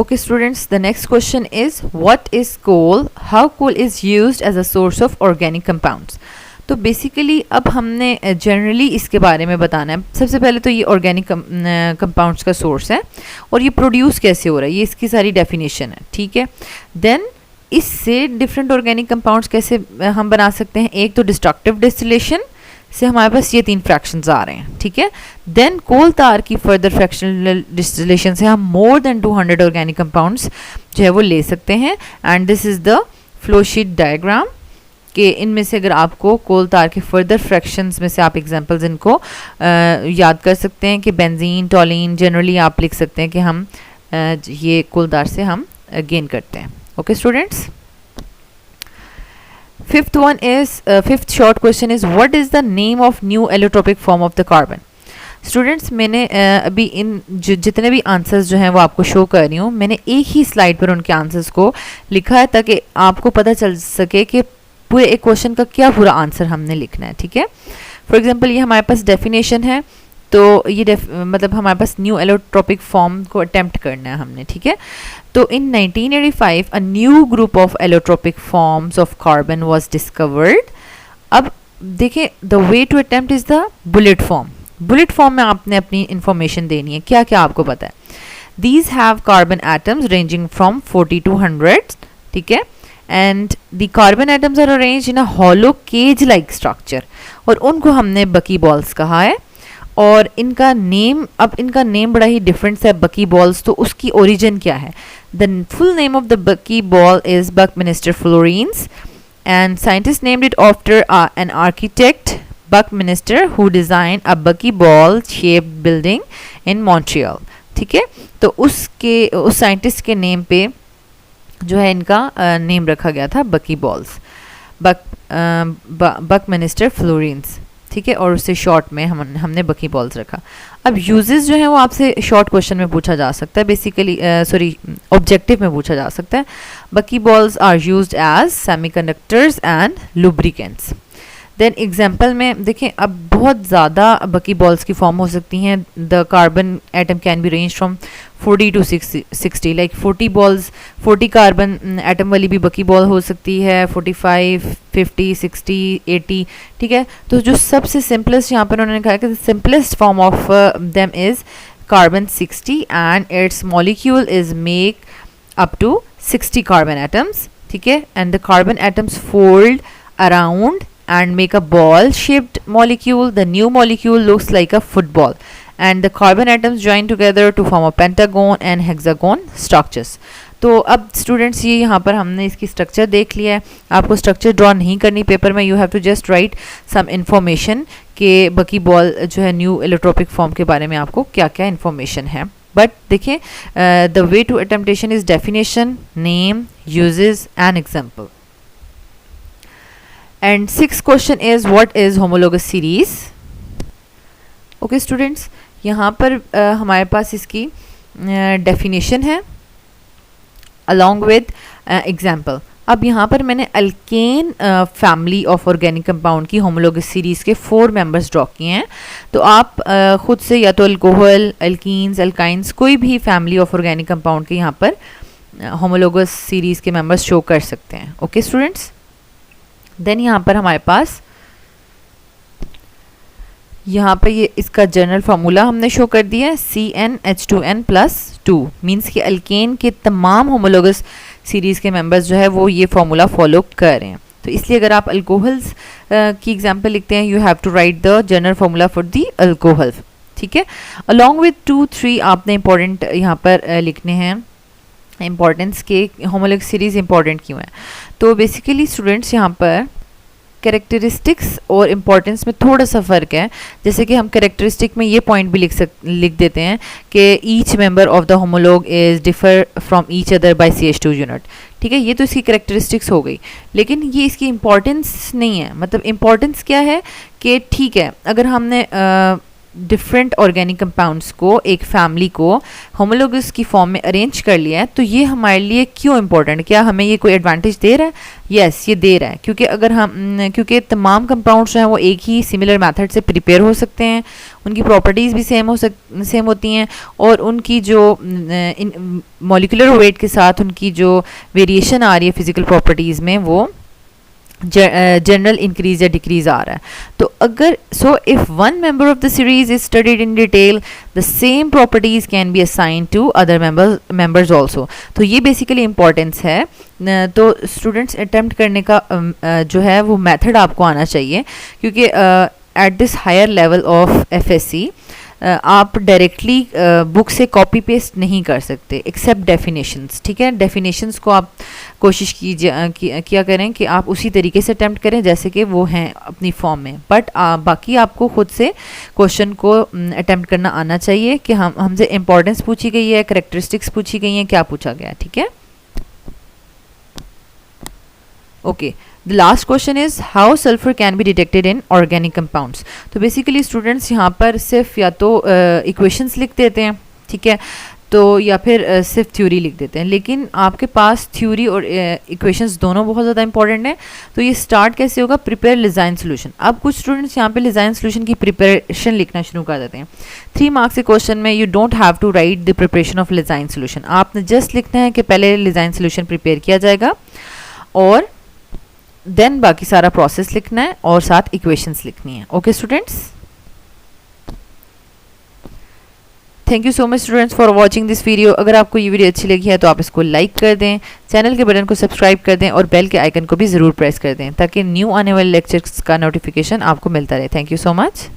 Okay students, the next question is what is coal, how coal is used as a source of organic compounds. तो basically अब हमने generally इसके बारे में बताना है. सबसे पहले तो ये ऑर्गेनिक कंपाउंड्स का सोर्स है और ये प्रोड्यूस कैसे हो रहा है, ये इसकी सारी डेफिनेशन है. ठीक है, देन इससे डिफरेंट ऑर्गेनिक कंपाउंड्स कैसे हम बना सकते हैं. एक तो डिस्ट्रक्टिव डिस्टिलेशन से हमारे पास ये 3 फ्रैक्शंस आ रहे हैं. ठीक है, देन कोल तार की फर्दर फ्रैक्शनल डिस्टिलेशन से हम मोर देन 200 ऑर्गेनिक कंपाउंड्स जो है वो ले सकते हैं. And this is the flow sheet diagram कि इनमें से अगर आपको कोल तार के फर्दर फ्रैक्शंस में से आप एग्जांपल्स इनको याद कर सकते हैं कि बेंजीन, टॉलिन, जनरली आप लिख सकते हैं कि हम ये कोल तार से हम गेन करते हैं. Okay students, fifth short question is what is the name of new allotropic form of the carbon. Students मैंने अभी इन जितने भी आंसर्स जो हैं वो आपको शो कर रही हूँ, मैंने एक ही स्लाइड पर उनके आंसर्स को लिखा है ताकि आपको पता चल सके कि पूरे एक क्वेश्चन का क्या पूरा आंसर हमने लिखना है. ठीक है, फॉर एग्जांपल ये हमारे पास डेफिनेशन है, तो ये मतलब हमारे पास न्यू एलोट्रोपिक फॉर्म को अटेम्प्ट करना है हमने. ठीक है, तो in 1985 a new group of allotropic forms of carbon was discovered. अब देखें, the way to attempt is the bullet form. Bullet form में आपने अपनी इंफॉर्मेशन देनी है. क्या क्या आपको पता है. These have carbon atoms ranging from 40 to 100. ठीक है, and the carbon atoms are arranged in a hollow cage like structure और उनको हमने बकी बॉल्स कहा है. और इनका नेम, अब इनका नेम बड़ा ही डिफरेंट है बकी बॉल्स. तो उसकी ओरिजिन क्या है. The full name of the bucky ball is Buckminster fullerenes and scientist named it after an architect Buckminster who design a bucky ball shaped building in Montreal. ठीक है, तो उस scientist के name पे जो है इनका नेम रखा गया था बकी बॉल्स, बकमिनिस्टर फ्लोरीन्स. ठीक है, और उससे शॉर्ट में हमने बकी बॉल्स रखा. अब यूजेस जो है वो आपसे शॉर्ट क्वेश्चन में पूछा जा सकता है, बेसिकली ऑब्जेक्टिव में पूछा जा सकता है. Bucky balls are used as semiconductors and lubricants. Then example में देखें, अब बहुत ज़्यादा बकी बॉल्स की फॉर्म हो सकती हैं. The carbon atom can be range from 40 to 60. Like 40 carbon atom वाली भी बकी बॉल हो सकती है, 45, 50, 60, 80. ठीक है, तो जो सबसे सिंपलेस्ट यहाँ पर उन्होंने कहा कि simplest form of them is carbon 60 and its molecule is make up to 60 carbon atoms. ठीक है, and the carbon atoms fold around and make a ball shaped molecule. The new molecule looks like a football and the carbon atoms join together to form a pentagon and hexagon structures. तो अब students ये यहाँ पर हमने इसकी structure देख लिया है. आपको स्ट्रक्चर ड्रॉ नहीं करनी पेपर में, you have to just write some information के बकी बॉल जो है न्यू एलोट्रोपिक फॉर्म के बारे में आपको क्या क्या इन्फॉर्मेशन है. बट देखिए, the way to attempt is definition, name, uses and example. And sixth question is what is homologous series. Okay students, यहाँ पर हमारे पास इसकी definition है along with example. अब यहाँ पर मैंने alkane family of organic compound की होमोलोगस सीरीज़ के 4 मेंबर्स ड्रॉ किए हैं. तो आप खुद से या तो अल्कोहल, अल्कीन्स, अल्काइंस कोई भी फैमिली ऑफ ऑर्गेनिक कंपाउंड के यहाँ पर होमोलोगस सीरीज़ के मेंबर्स शो कर सकते हैं. ओके स्टूडेंट्स, देन यहाँ पर हमारे पास यहाँ पर ये इसका जनरल फार्मूला हमने शो कर दिया है. CnH2n+2 मीन्स कि अल्केन के तमाम होमोलोगस सीरीज़ के मेंबर्स जो है वो ये फार्मूला फॉलो कर रहे हैं. तो इसलिए अगर आप अल्कोहल्स की एग्जांपल लिखते हैं, you have to write the general formula for the alcohol. ठीक है, अलॉन्ग विद 2-3 आपने इंपॉर्टेंट यहाँ पर लिखने हैं. इम्पॉर्टेंस के होमोलोगस सीरीज़ इंपॉर्टेंट क्यों है. तो बेसिकली स्टूडेंट्स यहाँ पर कैरेक्टरिस्टिक्स और इम्पॉर्टेंस में थोड़ा सा फ़र्क है. जैसे कि हम कैरेक्टरिस्टिक में ये पॉइंट भी लिख देते हैं कि each member of the homologue is differ from each other by CH2 unit. ठीक है, ये तो इसकी कैरेक्टरिस्टिक्स हो गई, लेकिन ये इसकी इम्पॉर्टेंस नहीं है. मतलब इम्पॉर्टेंस क्या है कि ठीक है, अगर हमने डिफरेंट ऑर्गेनिक कंपाउंड्स को, एक फैमिली को होमोलोगस की फॉर्म में अरेंज कर लिया है, तो ये हमारे लिए क्यों इम्पोर्टेंट, क्या हमें ये कोई एडवांटेज दे रहा है? यस, ये दे रहा है, क्योंकि अगर क्योंकि तमाम कंपाउंड्स जो हैं वो एक ही सिमिलर मेथड से प्रिपेयर हो सकते हैं, उनकी प्रॉपर्टीज़ भी सेम होती हैं, और उनकी जो मॉलिक्यूलर वेट के साथ उनकी जो वेरिएशन आ रही है फिजिकल प्रॉपर्टीज़ में, वो जनरल इंक्रीज या डिक्रीज आ रहा है। तो अगर if one member of the series is studied in detail, the same properties can be assigned to other members also. तो ये बेसिकली इंपॉर्टेंस है। तो स्टूडेंट्स अटेम्प्ट करने का जो है वो मेथड आपको आना चाहिए, क्योंकि at this higher level of FSc आप डायरेक्टली बुक से कॉपी पेस्ट नहीं कर सकते एक्सेप्ट डेफिनेशंस। ठीक है, डेफिनेशंस को आप कोशिश किया करें कि आप उसी तरीके से अटेम्प्ट करें जैसे कि वो हैं अपनी फॉर्म में, बट बाकी आपको खुद से क्वेश्चन को अटेम्प्ट करना आना चाहिए कि हमसे इंपॉर्टेंस पूछी गई है, करेक्टरिस्टिक्स पूछी गई हैं, क्या पूछा गया है। ठीक है, okay. The last question is how sulphur can be detected in organic compounds. तो बेसिकली स्टूडेंट्स यहाँ पर सिर्फ या तो इक्वेशंस लिख देते हैं, ठीक है, तो या फिर सिर्फ थ्योरी लिख देते हैं, लेकिन आपके पास थ्योरी और इक्वेशंस दोनों बहुत ज़्यादा इंपॉर्टेंट हैं। तो ये स्टार्ट कैसे होगा? Prepare lysine solution. अब कुछ स्टूडेंट्स यहाँ पे लिजाइन सोल्यूशन की प्रिपरेशन लिखना शुरू कर देते हैं। 3 मार्क्स के क्वेश्चन में you don't have to write the preparation of lysine solution. आपने जस्ट लिखना है कि पहले लिजाइन सोल्यूशन प्रिपेयर किया जाएगा और देन बाकी सारा प्रोसेस लिखना है और साथ इक्वेशंस लिखनी है। Okay students, thank you so much students for watching this video. अगर आपको ये वीडियो अच्छी लगी है तो आप इसको लाइक कर दें, चैनल के बटन को सब्सक्राइब कर दें और बेल के आइकन को भी ज़रूर प्रेस कर दें ताकि न्यू आने वाले लेक्चर्स का नोटिफिकेशन आपको मिलता रहे। Thank you so much.